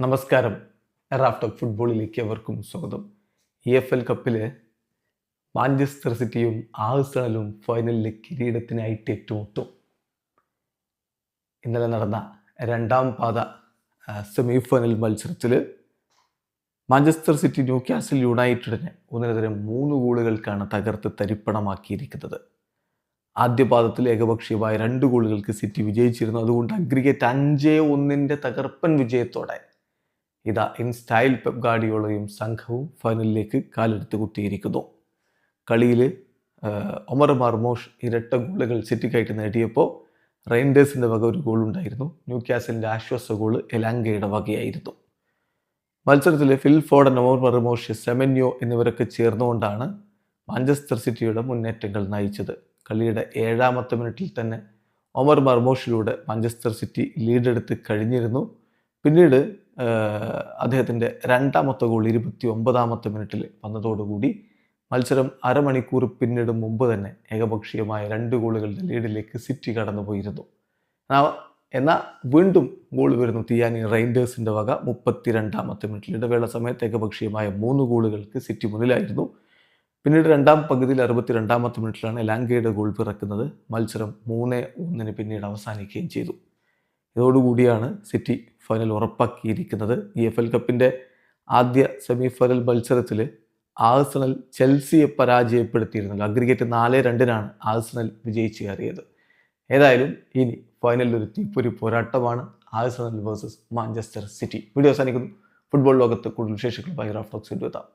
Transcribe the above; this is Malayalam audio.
നമസ്കാരം. റാഫ്റ്റോക്ക് ഫുട്ബോളിലേക്ക് അവർക്കും സ്വാഗതം. EFL കപ്പിൽ മാഞ്ചസ്റ്റർ സിറ്റിയും ആഴ്സണലും ഫൈനലിലെ കിരീടത്തിനായിട്ട് ഏറ്റുമുട്ടും. ഇന്നലെ നടന്ന രണ്ടാം പാദ സെമി ഫൈനൽ മത്സരത്തിൽ മാഞ്ചസ്റ്റർ സിറ്റി ന്യൂകാസിൽ യുണൈറ്റഡിനെ 1-3 ഗോളുകൾക്കാണ് തകർത്ത് തരിപ്പണമാക്കിയിരിക്കുന്നത്. ആദ്യ പാദത്തിൽ ഏകപക്ഷീയമായ 2 ഗോളുകൾക്ക് സിറ്റി വിജയിച്ചിരുന്നു. അതുകൊണ്ട് അഗ്രിഗേറ്റ് 5-1 തകർപ്പൻ വിജയത്തോടെ ഇതാ ഇൻ സ്റ്റൈൽ പെപ് ഗാർഡിയോളയും സംഘവും ഫൈനലിലേക്ക് കാലെടുത്ത് കുത്തിയിരിക്കുന്നു. കളിയിൽ ഒമർ മർമോഷ് ഇരട്ട ഗോളുകൾ സിറ്റിക്കായിട്ട് നേടിയപ്പോൾ റെയിൻഡേഴ്സിൻ്റെ വക ഒരു ഗോളുണ്ടായിരുന്നു. ന്യൂകാസിലിൻ്റെ ആശ്വാസ ഗോൾ എലാങ്കയുടെ വകയായിരുന്നു. മത്സരത്തിൽ Phil Foden, Omar Marmoush, Semenyo എന്നിവരൊക്കെ ചേർന്നുകൊണ്ടാണ് മാഞ്ചസ്റ്റർ സിറ്റിയുടെ മുന്നേറ്റങ്ങൾ നയിച്ചത്. കളിയുടെ 7ാമത്തെ മിനിറ്റിൽ തന്നെ ഒമർ മർമോഷിലൂടെ മാഞ്ചസ്റ്റർ സിറ്റി ലീഡെടുത്ത് കഴിഞ്ഞിരുന്നു. പിന്നീട് അദ്ദേഹത്തിൻ്റെ 2ാമത്തെ ഗോൾ 29ാമത്തെ മിനിറ്റിൽ വന്നതോടുകൂടി മത്സരം അരമണിക്കൂർ പിന്നിടും മുമ്പ് തന്നെ ഏകപക്ഷീയമായ 2 ഗോളുകളുടെ ലീഡിലേക്ക് സിറ്റി കടന്നുപോയിരുന്നു. എന്നാൽ വീണ്ടും ഗോൾ വരുന്നു തിയാനി റെയിൻഡേഴ്സിൻ്റെ വക 32ാമത്തെ മിനിറ്റിൽ. ഇടവേള സമയത്ത് ഏകപക്ഷീയമായ 3 ഗോളുകൾക്ക് സിറ്റി മുന്നിലായിരുന്നു. പിന്നീട് രണ്ടാം പകുതിയിൽ 62ാമത്തെ മിനിറ്റിലാണ് എലാങ്കയുടെ ഗോൾ പിറക്കുന്നത്. മത്സരം 3-1 പിന്നീട് അവസാനിക്കുകയും ചെയ്തു. ഇതോടുകൂടിയാണ് സിറ്റി ഫൈനൽ ഉറപ്പാക്കിയിരിക്കുന്നത്. EFL കപ്പിൻ്റെ ആദ്യ സെമി ഫൈനൽ മത്സരത്തിൽ ആഴ്സണൽ ചെൽസിയെ പരാജയപ്പെടുത്തിയിരുന്നല്ലോ. അഗ്രിഗേറ്റ് 4-2 ആഴ്സണൽ വിജയിച്ച് കയറിയത്. ഏതായാലും ഇനി ഫൈനലിൽ ഒരു തീപ്പൊരി പോരാട്ടമാണ് Arsenal versus Manchester city. Video അവസാനിക്കുന്നു. ഫുട്ബോൾ ലോകത്ത് കൂടുതൽ വിശേഷങ്ങളുമായി റാഫ്റ്റോക്സ് എത്താം.